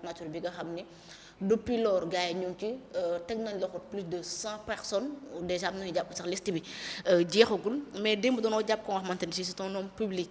nature bi nga xam ni depuis lors gars yi ñu ngi ci teg nañ loxo plus de 100 personnes déjà am nañu jàpp sax liste bi jeexagul mais démb dañoo jàpp ko nga xamante ni si c'est un homme public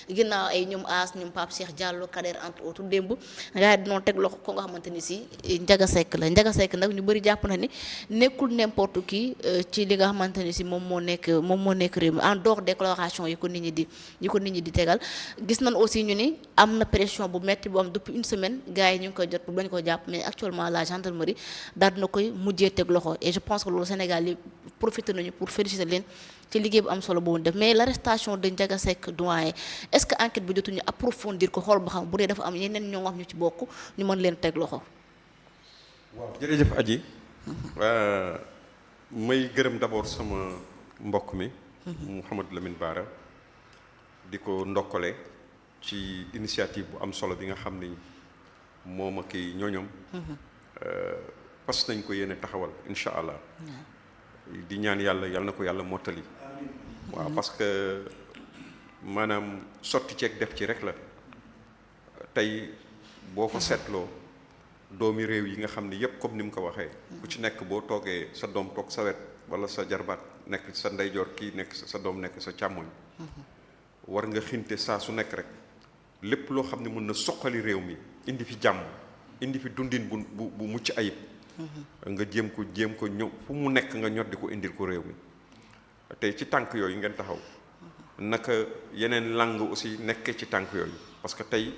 ginnaaw ay ñoom As ñoom Pape Cheikh Diallo Kader entre autres démb gars yi dañoo teg loxo ko nga xamante ni si Ndiaga Seck la Ndiaga Seck nag ñu bëri jàpp na ni nekkul n'importe qui ci li nga xamante ni si moom moo nekk réew mi en dehors déclaration yi ko nit ñi di tegal gis nañ aussi ñu ni am na pression bu metti bu am depuis une semaine gars yi ñu ngi koy jot pour bañ ko jàpp mais actuellement la gendarmerie daal dina koy mujjee teg loxo et je pense que loolu Sénégal yi profité nañu pour féliciter leen ci liggéey bu am solo boobu def mais l'arrestation de Ndiaga Seck doyen est-ce que enquête bi jotuñu approfondir ko xool ba xam bu dee dafa am yeneen ñoo wax ñu ci bokk ñu mën leen teg loxo. waaw jërëjëf Adji may gërëm d'abord sama mbokk mi Mouhamadou Lamine Bara di ko ndokkale ci initiative bu am solo bi nga xam ni moom ak i ñooñom parce que nañ ko yéene taxawal incha allah di ñaan yàlla na ko yàlla mottali waaw parce que maanaam sotti ceeg def ci rek la tey boo ko seetloo doomi réew yi nga xam ni yépp comme ni mu ko waxee ku ci nekk boo toogee sa doom toog sa wet wala sa jarbaat nekk sa ndeyjoor kii nekk sa doom nekk sa càmmoñ war nga xinte saa su nekk rek lépp loo xam ne mën na soqali réew mi indi fi jàmm indi fi dundin bu mucc ayib nga jéem ko ñëw fu mu nekk nga ñoddi ko indil ko réew mi tey ci tànk yooyu ngeen taxaw naka yeneen langue aussi nekkee ci tànk yooyu parce que tey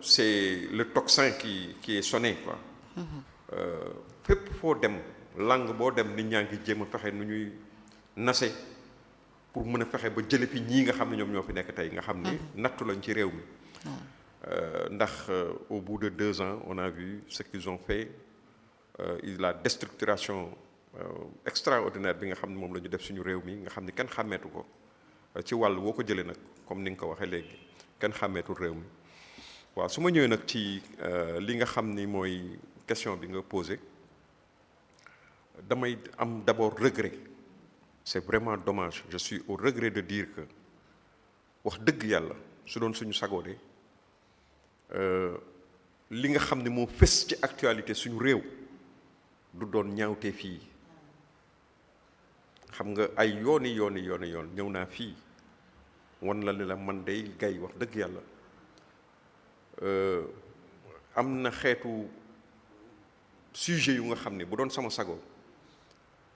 c'est le tocsin qui est sonné quoi fépp foo dem langue boo dem nit ñaa ngi jéem a fexe nu ñuy nase pour mën a fexe ba jële fi ñii nga xam ne ñoom ñoo fi nekk tey nga xam ni nattu lañ ci réew mi ndax au bout de 2 ans on a vu ce qu'ils ont fait la déstructuration extraordinaire bi nga xam ne moom la ñu def suñu réew mi nga xam ni kenn xàmmeetu ko ci wàll woo ko jëlee nag comme ni nga ko waxee léegi kenn xàmmeetul réew mi waaw su ma ñëwee nag ci li nga xam ni mooy question bi nga posé damay am d'abord regret c'est vraiment dommage je suis au regret de dire que wax dëgg yàlla su doon suñu sagoo de li nga xam ne moo fës ci actualité suñu réew du doon ñaawtee fii xam nga ay yoon ñëw naa fii wan la ne la man day gay wax dëgg yàlla am na xeetu sujet yu nga xam ne bu doon sama sago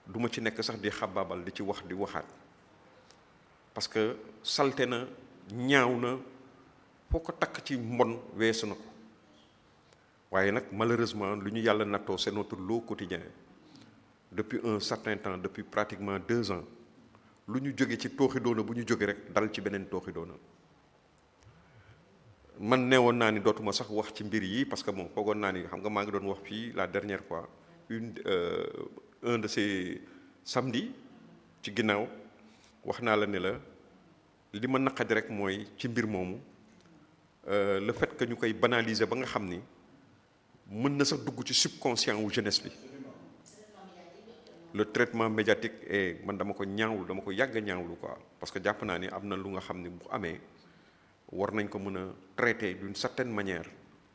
duma ci nekk sax di xabaabal di ci wax di waxaat parce que salte na ñaaw na foo ko takk ci mbon weesu na ko waaye nag malheureusement lu ñu yàlla nattoo c'est notre lot quotidien depuis un certain temps depuis pratiquement 2 ans lu ñu jóge ci tooxi doona bu ñu jóge rek dal ci beneen tooxi doona man neewoon naa ni dootuma sax wax ci mbir yi parce que bon foogoon naa ni xam nga maa ngi doon wax fii la dernière fois un de ces samedi ci ginnaaw wax naa la ne la li ma naqadi rek mooy ci mbir moomu le fait que ñu koy banaliser ba nga xam ni mën na sax dugg ci subconscient wu jeunesse bi le traitement médiatique et man dama ko yàgg ñaawlu quoi parce que jàpp naa ni am na lu nga xam ni bu amee war nañ ko mën a traiter d'une certaine manière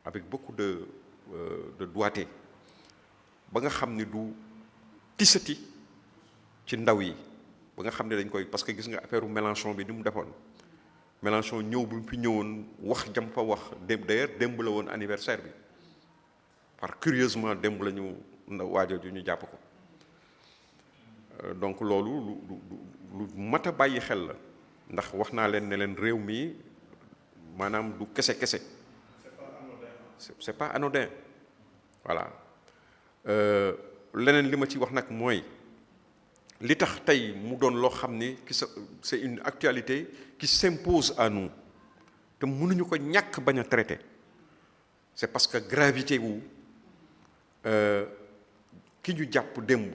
avec beaucoup de doigté ba nga xam ni du tisati ci ndaw yi ba nga xam ne dañ koy parce que gis nga affaire Mélenchon bi ni mu defoon Mélenchon ñëw bi mu fi ñëwoon wax jam fa wax d'ailleurs démb la woon anniversaire bi par curieusement démb la ñu waajooju ñu jàpp ko donc loolu lu mat a bàyyi xel la ndax wax naa leen ne leen réew mi maanaam du kese c'est pas anodin voilà leneen li ma ci wax nag mooy li tax tey mu doon loo xam ni c'est une actualité qui s'impose à nous te mënuñu ko ñàkk bañ a traiter c'est parce que gravité wu ki ñu jàpp démb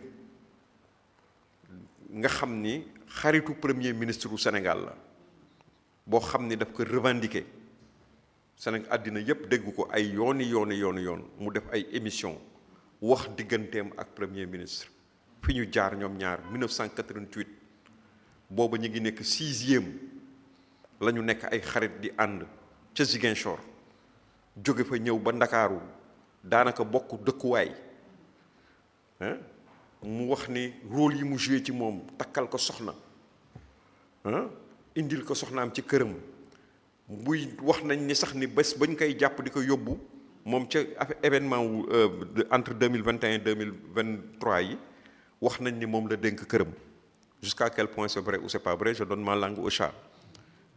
nga xam ni xaritu premier ministre du Sénégal la boo xam ni daf ko revendiquer Sénégal àddina yépp dégg ko ay yoon mu def ay émission wax digganteem ak premier ministre fi ñu jaar ñoom ñaar 1988 booba ñu ngi nekk 6e la ñu nekk ay xarit di ànd ca Ziguinchor jóge fa ñëw ba Ndakaaru daanaka bokk dëkkuwaay mu wax ni rôle yi mu joué ci moom takkal ko soxna indil ko soxnaam ci këram buy wax nañ ni sax ni bés bañ koy jàpp di ko yóbbu moom ca événement wu entre 2021 2023 yi wax nañ ni moom la dénk këram jusqu'à quel point c'est vrai ou c'est pas vrai je donne ma langue au chat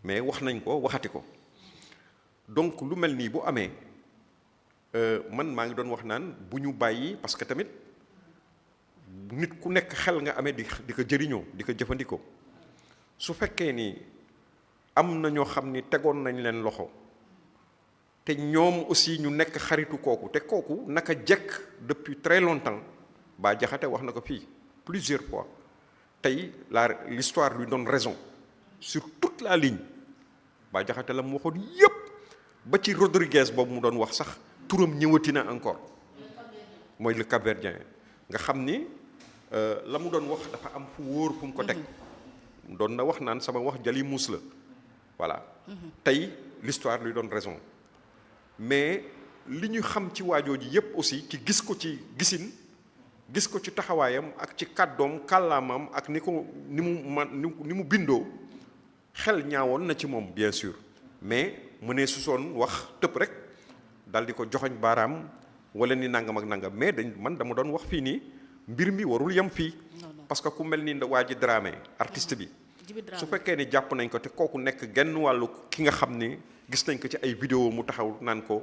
mais wax nañ ko waxati ko donc lu mel nii bu amee man maa ngi doon wax naan bu ñu bàyyi parce que tamit nit ku nekk xel nga amee di ko jëriñoo di ko jëfandikoo su fekkee ni am na ñoo xam ni tegoon nañ leen loxo te ñoom aussi ñu nekk xaritu kooku te kooku naka jekk depuis très longtemps Bah Diakhaté wax na ko fii plusieurs fois tey l'histoire lui donne raison sur toute la ligne Bah Diakhaté la mu waxoon yépp ba ci Rodriguez boobu mu doon wax sax turam ñëwati na encore mooy le Cap-Verdien nga xam ni la mu doon wax dafa am fu wóor fu mu ko teg doon na wax naan sama wax jali muus la voilà tey l'histoire lui donne raison mais li ñu xam ci waajoo ji yépp aussi ci gis ko ci gisin gis ko ci taxawaayam ak ci kàddoom kàllaamam ak ni mu bindoo xel ñaawoon na ci moom bien sûr mais mu ne su soon wax tëb rek dal di ko joxoñ baaraam wala ni nangam ak nangam mais man dama doon wax fii nii mbir mi warul yem fii parce que ku mel ni waa ji Dramé artiste bi su fekkee ni jàpp nañ ko te kooku nekk genn wàllu ki nga xam ni gis nañ ko ci ay vidéo mu taxaw naan ko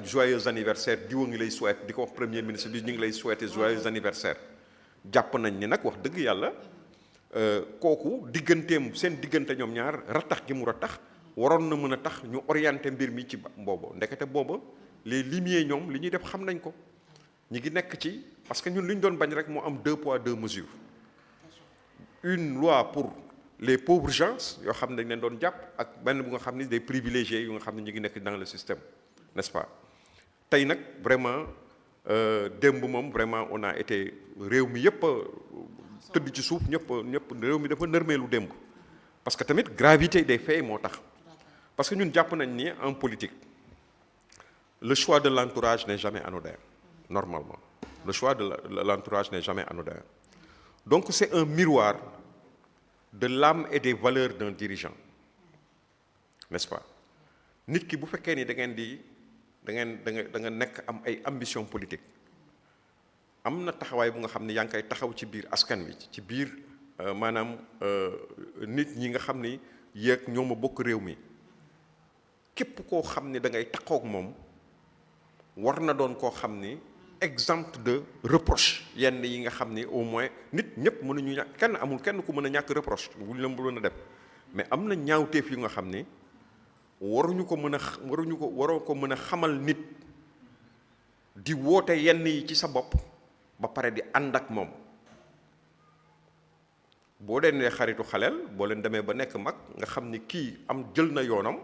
joyeux anniversaire diwa ngi lay souhaité di ko wax premier ministre bi ñu ngi lay souhaité joyeux anniversaire jàpp nañ ni nag wax dëgg yàlla kooku digganteem seen diggante ñoom ñaar rattax gi mu rattax waroon na mën a tax ñu orienté mbir mi ci booba ndekete booba les limiers ñoom li ñuy def xam nañ ko ñi ngi nekk ci parce que ñun li ñu doon bañ rek moo am 2 poids 2 mesures une loi pour les pauvres gens yoo xam ne dañ leen doon jàpp ak benn bu nga xam ni des privilégiés yu nga xam ne ñu ngi nekk dans le système n'est-ce pas tey nag vraiment démb moom vraiment on a été réew mi yëpp tëdd ci suuf ñëpp réew mi dafa nërmeelu démb parce que tamit gravité des faits moo tax parce que ñun jàpp nañ ni en politique le choix de l'entourage n'est jamais anodin normalement le choix de l'entourage n'est jamais anodin donc c'est un miroir de l'âme et des valeurs d'un dirigeant n'est-ce pas nit ki bu fekkee ni da nga nekk am ay ambition politique am na taxawaay bu nga xam ne yaa ngi koy taxaw ci biir askan wi ci biir maanaam nit ñi nga xam ni yéeg ñoo ma bokk réew mi képp koo xam ne da ngay taxaw ak moom war na doon koo xam ni exempt de reproche yenn yi nga xam ni au moins nit ñëpp mënuñu ñàkk kenn amul kenn ku mën a ñàkk reproche wuñ la mënoon a def mais am na ñaawteef yu nga xam ni waroo ko mën a xamal nit di woote yenn yi ci sa bopp ba pare di ànd ak moom boo leen nee xaritu xaleel boo leen demee ba nekk mag nga xam ni kii jël na yoonam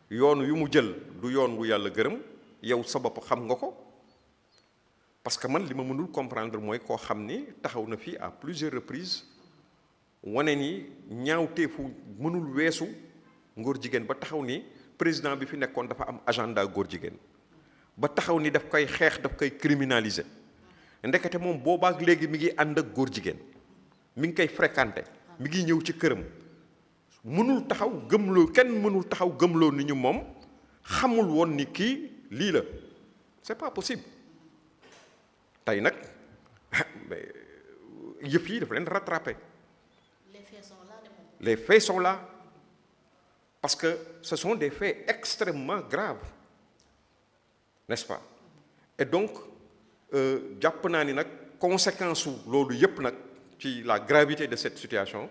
yoonu yu mu jël du yoon wu yàlla gërëm yow sa bopp xam nga ko parce que man li ma mënul comprendre mooy koo xam ni taxaw na fii à plusieurs reprises wane ni ñaawteefu mënul weesu ngóor jigéen ba taxaw ni président bi fi nekkoon dafa am agenda góor jigéen ba taxaw ni daf koy xeex daf koy criminaliser ndekete moom boobaak léegi mi ngi ànd ak góor jigéen mi ngi koy fréquenter mi ngi ñëw ci këram mënul taxaw gëmloo kenn mënul taxaw gëmloo ni ñu moom xamul woon ni kii lii la c'est pas possible tey nag yëpp yi dafa leen rattraper les faits sont là parce que ce sont des faits extrêmement graves n'est-ce pas et donc jàpp naa ni nag conséquence su loolu yëpp nag ci la gravité de cette situation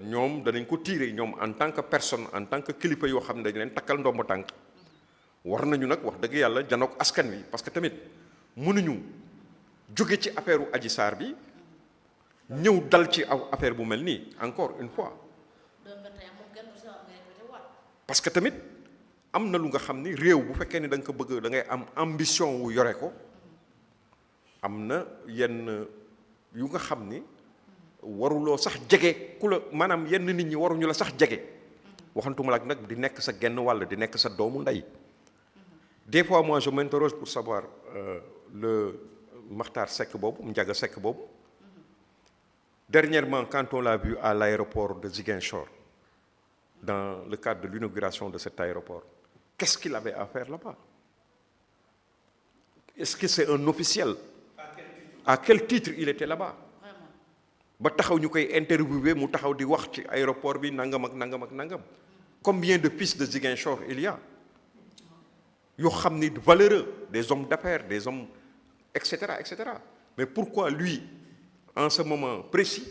ñoom danañ ko tirer ñoom en tant que personne en tant que kilifa yoo xam ne dañ leen takkal ndombo tànk war nañu nag wax dëgg yàlla janook askan wi parce que tamit mënuñu jóge ci affaire u Adji Sarr bi ñëw dal ci aw affaire bu mel nii encore une fois parce que tamit am na lu nga xam ni réew bu fekkee ni da nga ko bëgg da ngay am ambition wu yore ko am na yenn yu nga xam ni waruloo sax jege ku la maanaam yenn nit ñi waruñu la sax jege waxantuma la ak nag di nekk sa genn wàll di nekk sa doomu ndey des fois moi je m'interroge pour savoir le Makhtar Seck boobu Ndiaga Seck boobu dernièrement quand on l'a vu à l'aéroport de Ziguinchor dans le cadre de l'inauguration de cet aéroport qu'est-ce qu'il avait à faire là-bas? Est-ce que c'est un officiel? À quel titre il était là-bas? ba taxaw ñu koy interviewé mu taxaw di wax ci aéroport bi nangam ak nangam ak nangam. Combien de fils de Ziguinchor il y a yoo xam ni valeureux, des hommes d'affaires, des hommes etc. Mais pourquoi lui en ce moment précis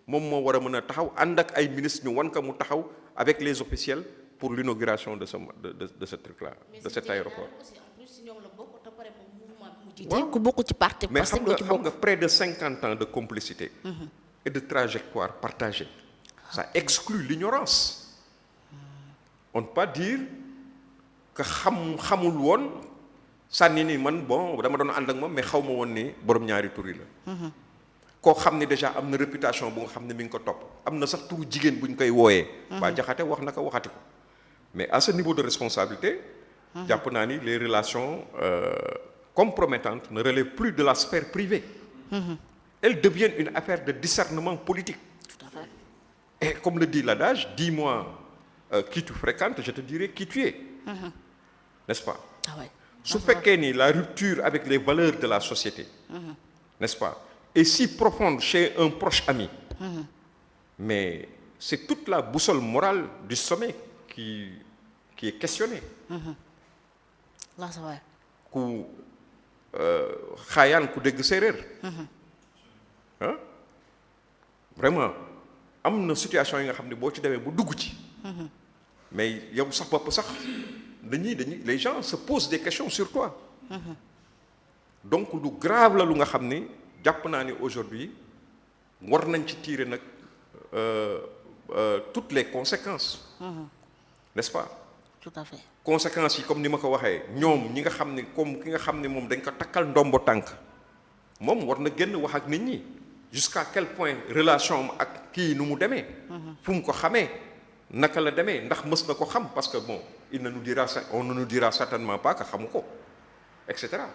moom moo war a mën a taxaw ànd ak ay ministres ñu wan ko mu taxaw avec les officiels pour l'inauguration de ce truc-là, de cet aéroport. ku bokk ci parti mais xam nga près de 50 ans de complicité et de trajectoire partagée ça exclut l'ignorance. On ne peut pas dire que xamul woon sànni ni man bon dama doon ànd ak moom mais xaw ma woon ni borom ñaari tur yi la. koo xam ne déjà am na réputation bu nga xam ne mi ngi ko topp am na sax turu jigéen bu ñu koy wooyee. Bah Diakhaté wax na ko waxati ko mais à ce niveau de responsabilité. jàpp naa ni les relations compromettantes ne relèvent plus de la sphère privée. Elles deviennent une affaire de discernement politique. Tout à fait. Et comme le dit l'adage, dis-moi qui tu fréquentes, je te dirai qui tu es. N'est-ce pas? Ah ouais. Su fekkee ni la rupture avec les valeurs de la société, n'est-ce pas, est si profonde chez un proche ami, mais c'est toute la boussole morale du sommet qui est questionnée. Là, c'est vrai. Ku xaayaan ku dégg séeréer. Vraiment am na situation yi nga xam ne boo ci demee bu dugg ci. mais yow sax bopp sax dañuy les gens se posent des questions sur toi. donc lu grave la lu nga xam ni jàpp naa ni aujourd'hui war nañ ci tirer nag toutes les conséquences. N'est-ce pas? Tout à fait. Conséquences yi comme ni ma ko waxee ñoom ñi nga xam ni comme ki nga xam ni moom dañ ko takkal ndombo tànk moom war na génn wax ak nit ñi jusqu'à quel point relation am ak kii nu mu demee. fu mu ko xamee naka la demee ndax mës na ko xam parce que bon on ne nous dira certainement pas que xamu ko et cetera.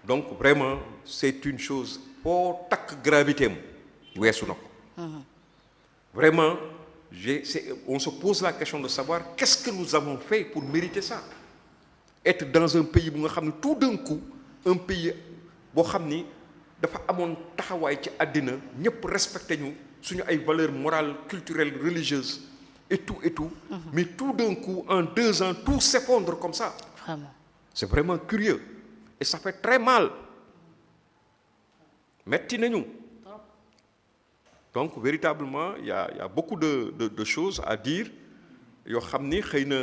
donc vraiment c'est une chose foo takk gravité am weesu na ko. vraiment on se pose la question de savoir qu'est-ce que nous avons fait pour mériter ça. Être dans un pays bu nga xam ne tout d'un coup un pays boo xam ni dafa amoon taxawaay ci àddina ñëpp respecté ñu suñu ay valeurs morales culturelles religieuses et tout mais tout d'un coup en 2 ans tout s'effondre comme ça. Vraiment. C'est vraiment curieux et ça fait très mal metti nañu. Donc véritablement il y a beaucoup de choses à dire yoo xam ni xëy na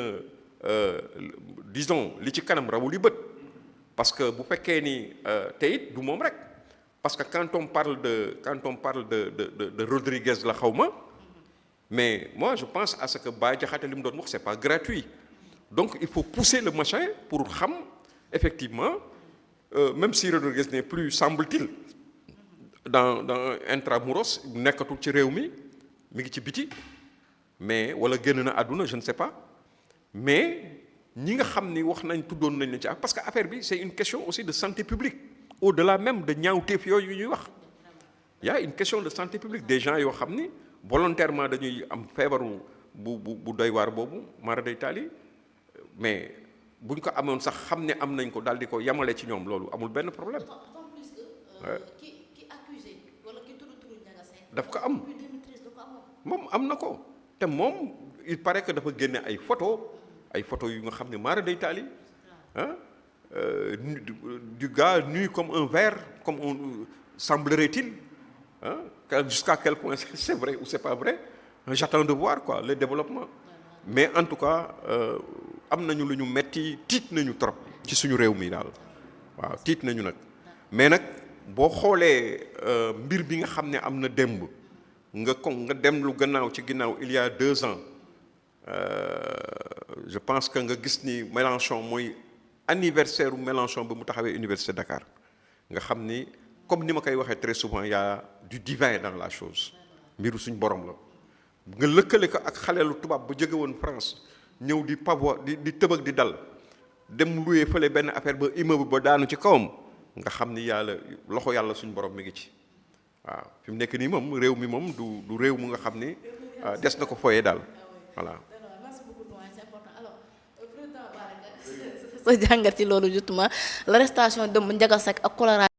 disons li ci kanam rawul yi bët parce que bu fekkee ni te it du moom rek parce que quand on parle de Rodriguez la xaw ma mais moi je pense à ce que Bah Diakhaté li mu doon wax c'est pas gratuit donc il faut pousser le machin pour xam effectivement même si Rodriguez n'est plus semble-t-il dans intramuros nekkatul ci réew mi ngi ci biti mais wala génn na àdduna je ne sais pas mais ñi nga xam ni wax nañ tuddoon nañ leen ci parce que affaire bi c'est une question aussi de santé publique au-delà même de ñaawteef yooyu ñuy wax il y a une question de santé publique des gens yoo xam ni volontairement dañuy am feebaru bu doy waar boobu mara day taali mais buñ ko amoon sax xam ne am nañ ko daal di ko yamale ci ñoom loolu amul benn problème. daf ko am moom am na ko te moom il paraît que dafa génne ay photos yu nga xam ne mara day taali du gars nu comme un verre comme on semblerait-il jusqu'à quel point c'est vrai ou c'est pas vrai j'attends de voir quoi le développement mais en tout cas am nañu lu ñu metti tiit nañu trop ci suñu réew mi daal waaw tiit nañu nag mais nag boo xoolee mbir bi nga xam ne am na démb nga dem lu gannaaw ci ginnaaw il y a 2 ans je pense que nga gis ni Mélenchon mooy anniversaire u Mélenchon ba mu taxawee Université Dakar nga xam ni comme ni ma koy waxee très souvent il y a du divin dans la chose mbiru suñ borom la nga lëkkale ko ak xaleelu tubaab bu jóge woon France ñëw di pavo di tëb ak di dal dem loué fële benn affaire ba immeuble ba daanu ci kawam nga xam ni yàlla loxo yàlla suñu borom mi ngi ci waaw fi mu nekk nii moom réew mi moom du réew mu nga xam ni des na ko foyee daal voilà. sa jàngat ci loolu justement l'arrestation de Ndiaga Seck ak Colorado